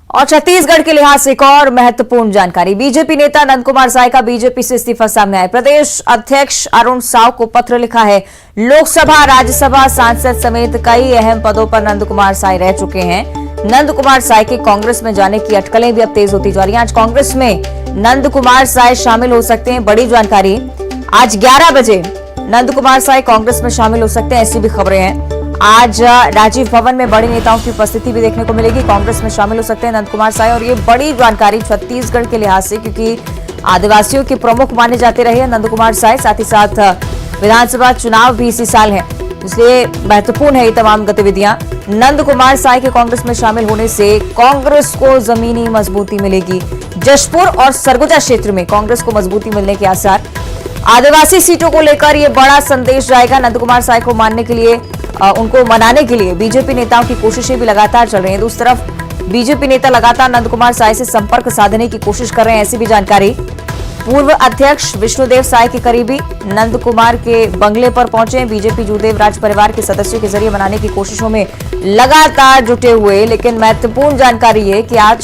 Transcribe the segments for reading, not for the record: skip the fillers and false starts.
और छत्तीसगढ़ के लिहाज से एक और महत्वपूर्ण जानकारी। बीजेपी नेता नंद कुमार साय का बीजेपी से इस्तीफा सामने आया। प्रदेश अध्यक्ष अरुण साव को पत्र लिखा है। लोकसभा, राज्यसभा सांसद समेत कई अहम पदों पर नंद कुमार साय रह चुके हैं। नंद कुमार साय के कांग्रेस में जाने की अटकलें भी अब तेज होती जा रही हैं। आज कांग्रेस में नंद कुमार साय शामिल हो सकते हैं, बड़ी जानकारी। आज 11 बजे नंद कुमार साय कांग्रेस में शामिल हो सकते हैं, ऐसी भी खबरें हैं। आज राजीव भवन में बड़े नेताओं की उपस्थिति भी देखने को मिलेगी। कांग्रेस में शामिल हो सकते हैं नंद कुमार साय, और ये बड़ी जानकारी छत्तीसगढ़ के लिहाज से, क्योंकि आदिवासियों के प्रमुख माने जाते रहे हैं नंद कुमार साय। साथ ही साथ विधानसभा चुनाव भी इसी साल है, इसलिए महत्वपूर्ण है ये तमाम गतिविधियां। नंद कुमार साय के कांग्रेस में शामिल होने से कांग्रेस को जमीनी मजबूती मिलेगी। जशपुर और सरगुजा क्षेत्र में कांग्रेस को मजबूती मिलने के आसार। आदिवासी सीटों को लेकर यह बड़ा संदेश जाएगा। नंद कुमार साय को मानने के लिए, उनको मनाने के लिए बीजेपी नेताओं की कोशिशें भी लगातार चल रही हैं। दूसरी तरफ बीजेपी नेता लगातार नंद कुमार साय से संपर्क साधने की कोशिश कर रहे हैं, ऐसी भी जानकारी। पूर्व अध्यक्ष विष्णुदेव साय के करीबी नंद कुमार के बंगले पर पहुंचे। बीजेपी जूदेव राज परिवार के सदस्यों के जरिए मनाने की कोशिशों में लगातार जुटे हुए। लेकिन महत्वपूर्ण जानकारी है कि आज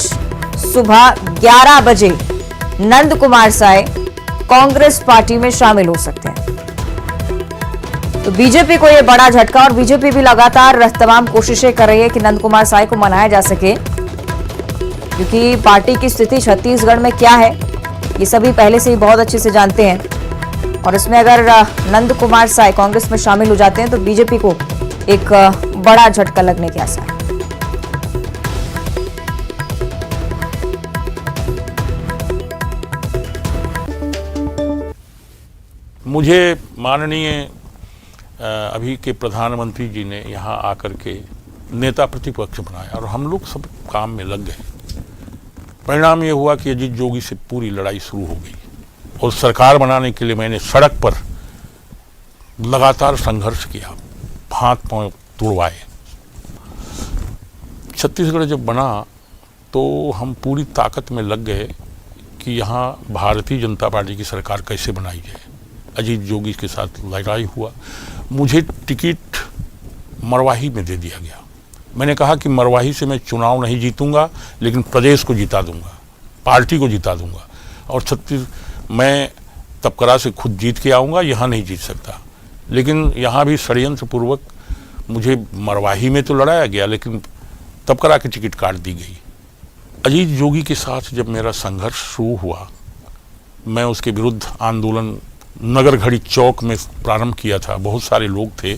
सुबह 11 बजे नंद कुमार साय कांग्रेस पार्टी में शामिल हो सकते हैं। तो बीजेपी को यह बड़ा झटका, और बीजेपी भी लगातार तमाम कोशिशें कर रही है कि नंद कुमार साय को मनाया जा सके, क्योंकि पार्टी की स्थिति छत्तीसगढ़ में क्या है ये सभी पहले से ही बहुत अच्छे से जानते हैं। और इसमें अगर नंद कुमार साय कांग्रेस में शामिल हो जाते हैं तो बीजेपी को एक बड़ा झटका लगने के आसार। मुझे माननीय अभी के प्रधानमंत्री जी ने यहाँ आकर के नेता प्रतिपक्ष बनाया और हम लोग सब काम में लग गए। परिणाम ये हुआ कि अजीत जोगी से पूरी लड़ाई शुरू हो गई और सरकार बनाने के लिए मैंने सड़क पर लगातार संघर्ष किया, हाथ पांव तुड़वाए। छत्तीसगढ़ जब बना तो हम पूरी ताकत में लग गए कि यहाँ भारतीय जनता पार्टी की सरकार कैसे बनाई जाए। अजीत जोगी के साथ लड़ाई हुआ, मुझे टिकट मरवाही में दे दिया गया। मैंने कहा कि मरवाही से मैं चुनाव नहीं जीतूंगा, लेकिन प्रदेश को जिता दूंगा, पार्टी को जिता दूंगा, और मैं तपकरा से खुद जीत के आऊँगा, यहाँ नहीं जीत सकता। लेकिन यहाँ भी षड्यंत्र पूर्वक मुझे मरवाही में तो लड़ाया गया, लेकिन तपकरा की टिकट काट दी गई। अजीत जोगी के साथ जब मेरा संघर्ष शुरू हुआ, मैं उसके विरुद्ध आंदोलन नगर घड़ी चौक में प्रारंभ किया था, बहुत सारे लोग थे।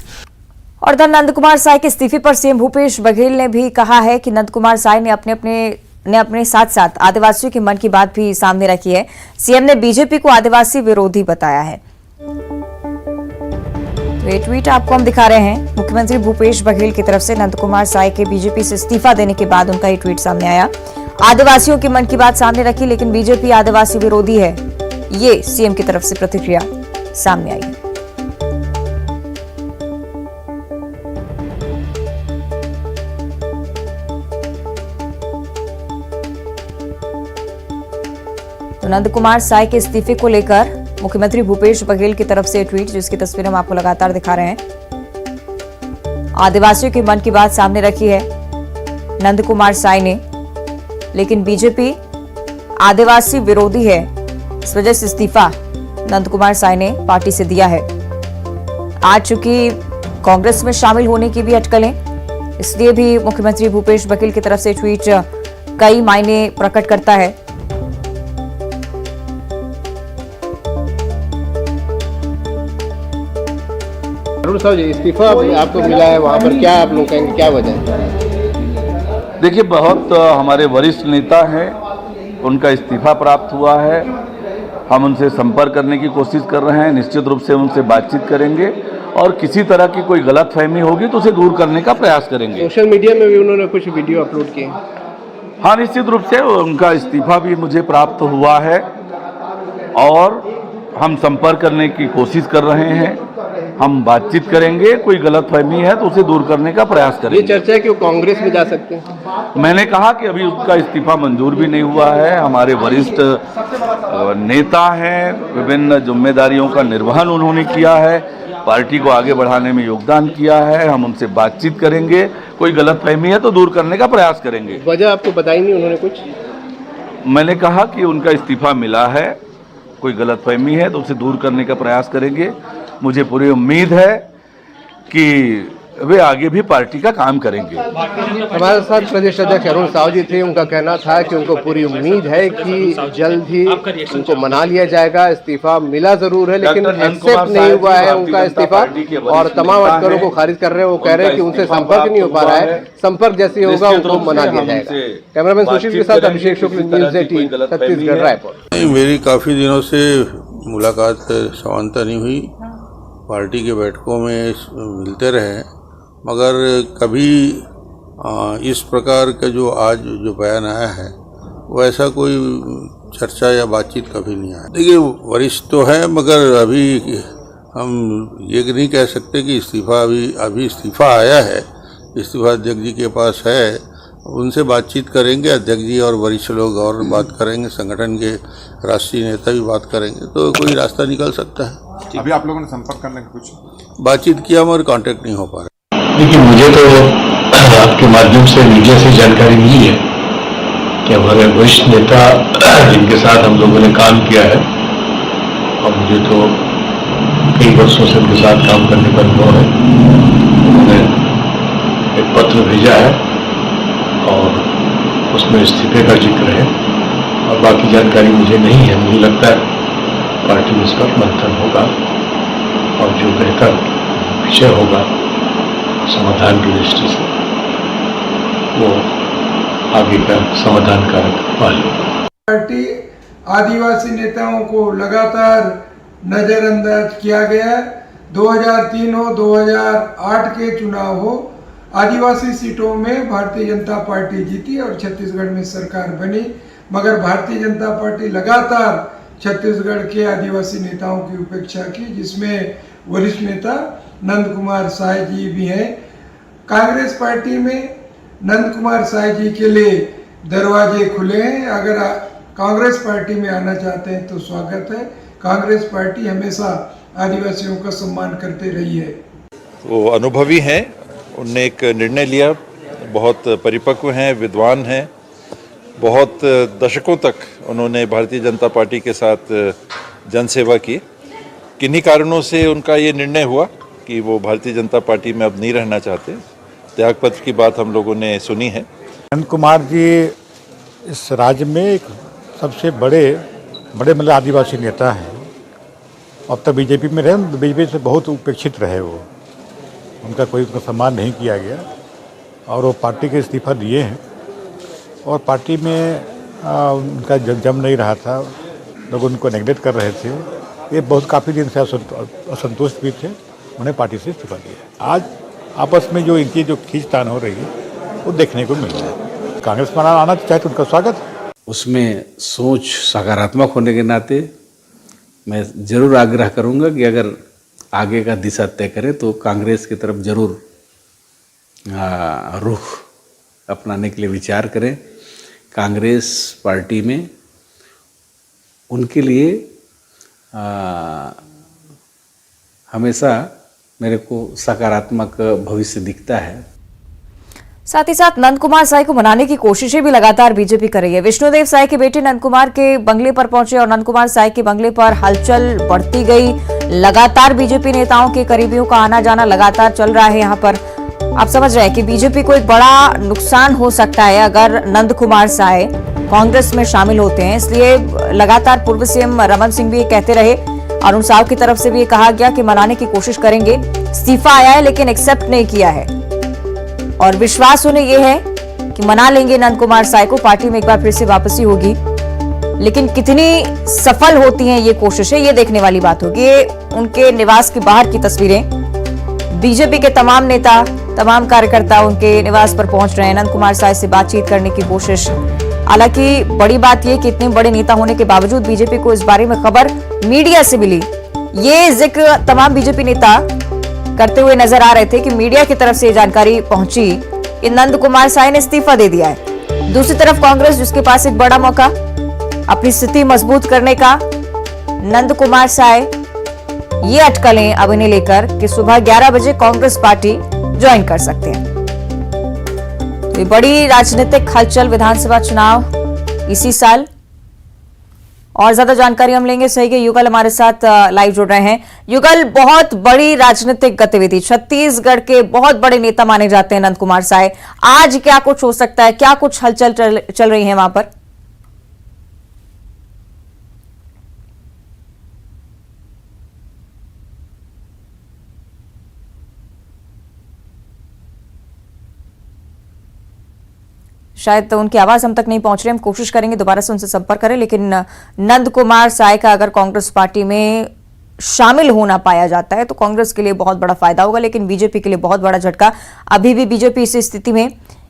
और नंद कुमार साय के इस्तीफे पर सीएम भूपेश बघेल ने भी कहा है कि नंद कुमार साय ने अपने साथ साथ आदिवासियों के मन की बात भी सामने रखी है। सीएम ने बीजेपी को आदिवासी विरोधी बताया है। तो ये ट्वीट आपको हम दिखा रहे हैं। मुख्यमंत्री भूपेश बघेल की तरफ से नंद कुमार साय के बीजेपी से इस्तीफा देने के बाद उनका ये ट्वीट सामने आया। आदिवासियों के मन की बात सामने रखी, लेकिन बीजेपी आदिवासी विरोधी है, ये सीएम की तरफ से प्रतिक्रिया सामने आई है। तो नंद कुमार साय के इस्तीफे को लेकर मुख्यमंत्री भूपेश बघेल की तरफ से ट्वीट, जिसकी तस्वीर हम आपको लगातार दिखा रहे हैं। आदिवासियों के मन की बात सामने रखी है नंद कुमार साय ने, लेकिन बीजेपी आदिवासी विरोधी है, इस वजह से इस्तीफा नंद कुमार साय ने पार्टी से दिया है। आज चूंकि कांग्रेस में शामिल होने की भी अटकलें, इसलिए भी मुख्यमंत्री भूपेश बघेल की तरफ से ट्वीट कई मायने प्रकट करता है। अरुण साहब जी, इस्तीफा आपको मिला है, वहाँ पर क्या आप लोग कहेंगे, क्या वजह है? देखिए, बहुत हमारे वरिष्ठ नेता हैं, उनका इस्तीफा प्राप्त हुआ है। हम उनसे संपर्क करने की कोशिश कर रहे हैं, निश्चित रूप से उनसे बातचीत करेंगे और किसी तरह की कोई गलतफहमी होगी तो उसे दूर करने का प्रयास करेंगे। सोशल मीडिया में भी उन्होंने कुछ वीडियो अपलोड किए। हाँ, निश्चित रूप से उनका इस्तीफा भी मुझे प्राप्त हुआ है और हम संपर्क करने की कोशिश कर रहे हैं। हम बातचीत करेंगे, कोई गलतफहमी है तो उसे दूर करने का प्रयास करेंगे। ये चर्चा है कि वो कांग्रेस में जा सकते हैं। मैंने कहा कि अभी उसका इस्तीफा मंजूर भी नहीं हुआ है। हमारे वरिष्ठ नेता हैं, विभिन्न जिम्मेदारियों का निर्वहन उन्होंने किया है, पार्टी को आगे बढ़ाने में योगदान किया है। हम उनसे बातचीत करेंगे, कोई गलतफहमी है तो दूर करने का प्रयास करेंगे। वजह आपको बताई नहीं उन्होंने कुछ? मैंने कहा कि उनका इस्तीफा मिला है, कोई गलतफहमी है तो उसे दूर करने का प्रयास करेंगे। मुझे पूरी उम्मीद है कि वे आगे भी पार्टी का काम करेंगे। हमारे साथ प्रदेश अध्यक्ष अरुण साव जी थे। उनका कहना था कि उनको पूरी उम्मीद है कि जल्द ही उनको मना लिया जाएगा। इस्तीफा मिला जरूर है लेकिन एक्सेप्ट नहीं हुआ है उनका इस्तीफा, और तमाम अटकलों को खारिज कर रहे हैं। वो कह रहे हैं कि उनसे संपर्क नहीं हो पा रहा है, संपर्क जैसे होगा उनको मना लिया जाएगा। कैमरामैन सुशील के साथ अभिषेक शुक्ल, न्यूज़ 18 छत्तीसगढ़, रायपुर। मेरी काफ़ी दिनों से मुलाकात समानता नहीं हुई, पार्टी के बैठकों में मिलते रहे, मगर कभी इस प्रकार का जो आज जो बयान आया है वो ऐसा कोई चर्चा या बातचीत कभी नहीं आया। देखिए, वरिष्ठ तो है मगर अभी हम ये नहीं कह सकते कि इस्तीफा अभी इस्तीफा आया है। इस्तीफा अध्यक्ष जी के पास है, उनसे बातचीत करेंगे। अध्यक्ष जी और वरिष्ठ लोग और बात करेंगे, संगठन के राष्ट्रीय नेता भी बात करेंगे, तो कोई रास्ता निकल सकता है। अभी आप लोगों ने संपर्क करने का कुछ बातचीत किया मगर कांटेक्ट नहीं हो पा रहा। देखिए, मुझे तो आपके माध्यम से मीडिया से जानकारी मिली है कि हमारे वरिष्ठ नेता जिनके साथ हम लोगों ने काम किया है, और मुझे तो कई वर्षों से उनके साथ काम करने का अनुभव है, उन्होंने एक पत्र भेजा है और उसमें इस्तीफे का जिक्र है, और बाकी जानकारी मुझे नहीं है। मुझे लगता है पार्टी में इस पर मंथन होगा और जो बेहतर विषय होगा समाधान की दृष्टि से वो आगे का समाधान कारक पाले। पार्टी आदिवासी नेताओं को लगातार नजरअंदाज किया गया। 2003 हो, 2008 के चुनाव हो, आदिवासी सीटों में भारतीय जनता पार्टी जीती और छत्तीसगढ़ में सरकार बनी, मगर भारतीय जनता पार्टी लगातार छत्तीसगढ़ के आदिवासी नेताओं की उपेक्षा की, जिसमें वरिष्ठ नेता नंद कुमार साय जी भी हैं। कांग्रेस पार्टी में नंद कुमार साय जी के लिए दरवाजे खुले हैं। अगर कांग्रेस पार्टी में आना चाहते हैं तो स्वागत है। कांग्रेस पार्टी हमेशा आदिवासियों का सम्मान करते रही है। वो अनुभवी हैं, उनने एक निर्णय लिया, बहुत परिपक्व हैं, विद्वान हैं, बहुत दशकों तक उन्होंने भारतीय जनता पार्टी के साथ जनसेवा की। किन्हीं कारणों से उनका ये निर्णय हुआ कि वो भारतीय जनता पार्टी में अब नहीं रहना चाहते। त्यागपत्र की बात हम लोगों ने सुनी है। नंद कुमार जी इस राज्य में एक सबसे बड़े मतलब आदिवासी नेता हैं। अब तक बीजेपी में रहे, बीजेपी से बहुत उपेक्षित रहे वो, उनका कोई सम्मान नहीं किया गया और वो पार्टी के इस्तीफा दिए हैं और पार्टी में उनका जम नहीं रहा था, लोग उनको नेगलेक्ट कर रहे थे। ये बहुत काफ़ी दिन से असंतुष्ट भी थे, उन्हें पार्टी से इस्तीफा दिया। आज आपस में जो इनकी जो खींचतान हो रही है वो देखने को मिल रहा है। कांग्रेस में आना चाहे तो उनका स्वागत। उसमें सोच सकारात्मक होने के नाते मैं ज़रूर आग्रह करूंगा कि अगर आगे का दिशा तय करें तो कांग्रेस की तरफ जरूर रुख अपनाने के लिए विचार करें। कांग्रेस पार्टी में उनके लिए हमेशा मेरे को सकारात्मक भविष्य दिखता है। साथ ही साथ नंद कुमार साय को मनाने की कोशिशें भी लगातार बीजेपी कर रही है। विष्णुदेव साय के बेटे नंद कुमार के बंगले पर पहुंचे और नंद कुमार साय के बंगले पर हलचल बढ़ती गई। लगातार बीजेपी नेताओं के करीबियों का आना जाना लगातार चल रहा है। यहाँ पर आप समझ रहे हैं कि बीजेपी को एक बड़ा नुकसान हो सकता है अगर नंद कुमार साय कांग्रेस में शामिल होते हैं। इसलिए लगातार पूर्व सीएम रमन सिंह भी ये कहते रहे, अरुण साव की तरफ से भी ये कहा गया कि मनाने की कोशिश करेंगे। इस्तीफा आया है लेकिन एक्सेप्ट नहीं किया है और विश्वास उन्हें यह है कि मना लेंगे नंद कुमार साय को, पार्टी में एक बार फिर से वापसी होगी। लेकिन कितनी सफल होती हैं ये कोशिशें, ये देखने वाली बात होगी। ये उनके निवास के बाहर की तस्वीरें, बीजेपी के तमाम नेता, तमाम कार्यकर्ता उनके निवास पर पहुंच रहे हैं, नंद कुमार साय से बातचीत करने की कोशिश। हालांकि बड़ी बात यह कि इतने बड़े नेता होने के बावजूद बीजेपी को इस बारे में खबर मीडिया से मिली। ये जिक्र तमाम बीजेपी नेता करते हुए नजर आ रहे थे कि मीडिया की तरफ से जानकारी पहुंची कि नंद कुमार साय ने इस्तीफा दे दिया है। दूसरी तरफ कांग्रेस, जिसके पास एक बड़ा मौका अपनी स्थिति मजबूत करने का, नंद कुमार साय ये अटकलें अब इन्हें लेकर कि सुबह 11 बजे कांग्रेस पार्टी ज्वाइन कर सकते हैं। तो ये बड़ी राजनीतिक हलचल विधानसभा चुनाव इसी साल। और ज्यादा जानकारी हम लेंगे सहयोगी युगल हमारे साथ लाइव जुड़ रहे हैं। युगल, बहुत बड़ी राजनीतिक गतिविधि, छत्तीसगढ़ के बहुत बड़े नेता माने जाते हैं नंद कुमार साय, आज क्या कुछ हो सकता है, क्या कुछ हलचल चल रही है वहां पर? शायद तो उनकी आवाज हम तक नहीं पहुंच रही, हम कोशिश करेंगे दोबारा से उनसे संपर्क करें। लेकिन नंद कुमार साय का अगर कांग्रेस पार्टी में शामिल होना पाया जाता है तो कांग्रेस के लिए बहुत बड़ा फायदा होगा, लेकिन बीजेपी के लिए बहुत बड़ा झटका। अभी भी बीजेपी इस स्थिति में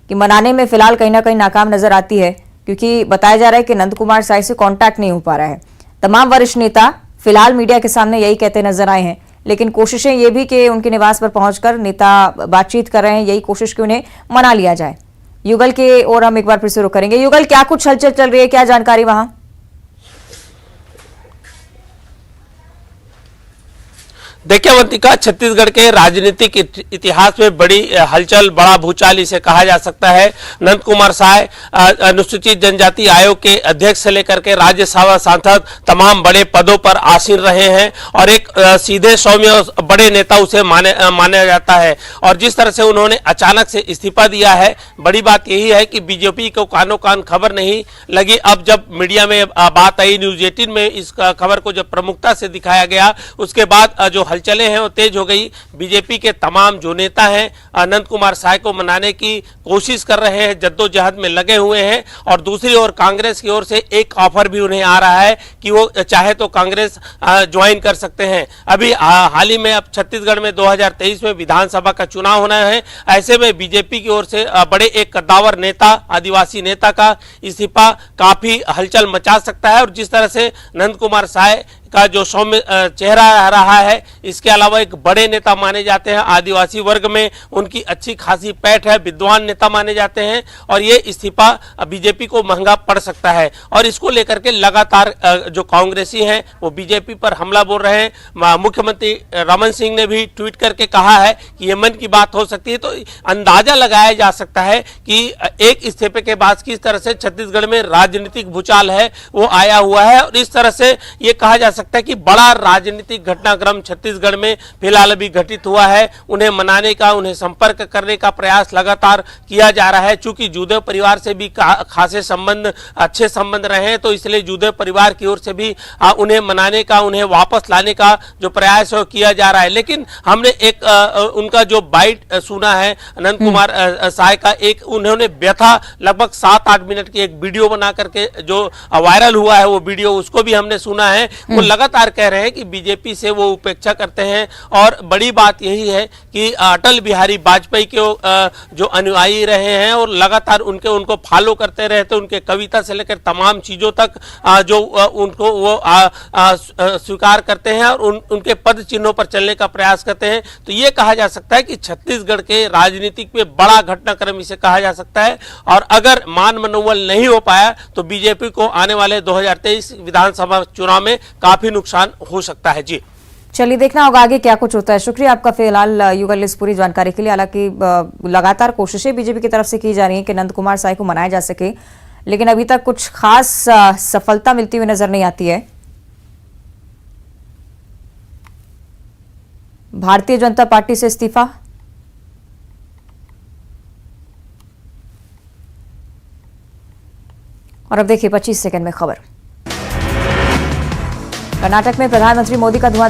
कि मनाने में फिलहाल कहीं ना कहीं नाकाम नजर आती है, क्योंकि बताया जा रहा है कि नंद कुमार साय से कॉन्टैक्ट नहीं हो पा रहा है। तमाम वरिष्ठ नेता फिलहाल मीडिया के सामने यही कहते नजर आए हैं, लेकिन कोशिशें ये भी कि उनके निवास पर पहुंचकर नेता बातचीत कर रहे हैं, यही कोशिश कि उन्हें मना लिया जाए। युगल के और हम एक बार फिर से रुक करेंगे। युगल, क्या कुछ हलचल चल रही है, क्या जानकारी वहां? देखिए अवंतिका, छत्तीसगढ़ के राजनीतिक इतिहास में बड़ी हलचल, बड़ा भूचाल इसे कहा जा सकता है। नंद कुमार साय अनुसूचित जनजाति आयोग के अध्यक्ष से लेकर के राज्यसभा सांसद तमाम बड़े पदों पर आसीन रहे हैं और एक सीधे सौम्य बड़े नेता उसे माना जाता है। और जिस तरह से उन्होंने अचानक से इस्तीफा दिया है, बड़ी बात यही है कि बीजेपी को कानो कान खबर नहीं लगी। अब जब मीडिया में बात आई, न्यूज 18 में इस खबर को जब प्रमुखता से दिखाया गया, उसके बाद जो हलचलें हैं वो तेज हो गई। बीजेपी के तमाम जो नेता हैं नंद कुमार साय को मनाने की कोशिश कर रहे हैं, जद्दोजहद में लगे हुए हैं। और दूसरी ओर कांग्रेस की ओर से एक ऑफर भी उन्हें आ रहा है कि वो चाहे तो कांग्रेस ज्वाइन कर सकते हैं। अभी हाल ही में अब छत्तीसगढ़ में 2023 में विधानसभा का चुनाव होना है। ऐसे में बीजेपी की ओर से बड़े एक कद्दावर नेता, आदिवासी नेता का इस्तीफा काफी हलचल मचा सकता है। और जिस तरह से नंद कुमार साय का जो सौम्य चेहरा रहा है, इसके अलावा एक बड़े नेता माने जाते हैं, आदिवासी वर्ग में उनकी अच्छी खासी पैठ है, विद्वान नेता माने जाते हैं और ये इस्तीफा बीजेपी को महंगा पड़ सकता है। और इसको लेकर के लगातार जो कांग्रेसी हैं वो बीजेपी पर हमला बोल रहे हैं। मुख्यमंत्री रमन सिंह ने भी ट्वीट करके कहा है कि ये मन की बात हो सकती है। तो अंदाजा लगाया जा सकता है कि एक इस्तीफे के बाद किस तरह से छत्तीसगढ़ में राजनीतिक भूचाल है वो आया हुआ है। और इस तरह से ये कहा जा सकता है कि बड़ा राजनीतिक घटनाक्रम छत्तीसगढ़ में फिलहाल अभी घटित हुआ है। उन्हें मनाने का, उन्हें संपर्क करने का प्रयास लगातार किया जा रहा है। चूंकि जूदेव परिवार से भी खासे संबंध, अच्छे संबंध रहे हैं, तो इसलिए जूदेव परिवार की ओर से भी उन्हें मनाने का, उन्हें वापस लाने का जो प्रयास है किया जा रहा है। लेकिन हमने एक उनका जो बाइट सुना है नंद कुमार साय का, एक उन्होंने व्यथा लगभग 7-8 मिनट की एक वीडियो बना करके जो वायरल हुआ है, वो वीडियो उसको भी हमने सुना है। वो लगातार कह रहे हैं कि बीजेपी से वो उपेक्षा करते हैं। और बड़ी बात यही है कि अटल बिहारी वाजपेयी के जो अनुयायी रहे हैं और लगातार उनको फॉलो करते रहते, उनके कविता से लेकर तमाम चीजों तक जो उनको वो स्वीकार करते हैं और उनके पद चिन्हों पर चलने का प्रयास करते हैं। तो ये कहा जा सकता है कि छत्तीसगढ़ के राजनीतिक में बड़ा घटनाक्रम इसे कहा जा सकता है। और अगर मान मनोबल नहीं हो पाया तो बीजेपी को आने वाले 2023 विधानसभा चुनाव में काफी नुकसान हो सकता है। जी चलिए, देखना होगा आगे क्या कुछ होता है। शुक्रिया आपका फिलहाल युगल इस पूरी जानकारी के लिए। हालांकि लगातार कोशिशें बीजेपी की तरफ से की जा रही हैं कि नंद कुमार साय को मनाया जा सके, लेकिन अभी तक कुछ खास सफलता मिलती हुई नजर नहीं आती है। भारतीय जनता पार्टी से इस्तीफा, और अब देखिए 25 सेकंड में खबर। कर्नाटक में प्रधानमंत्री मोदी का धुआंधार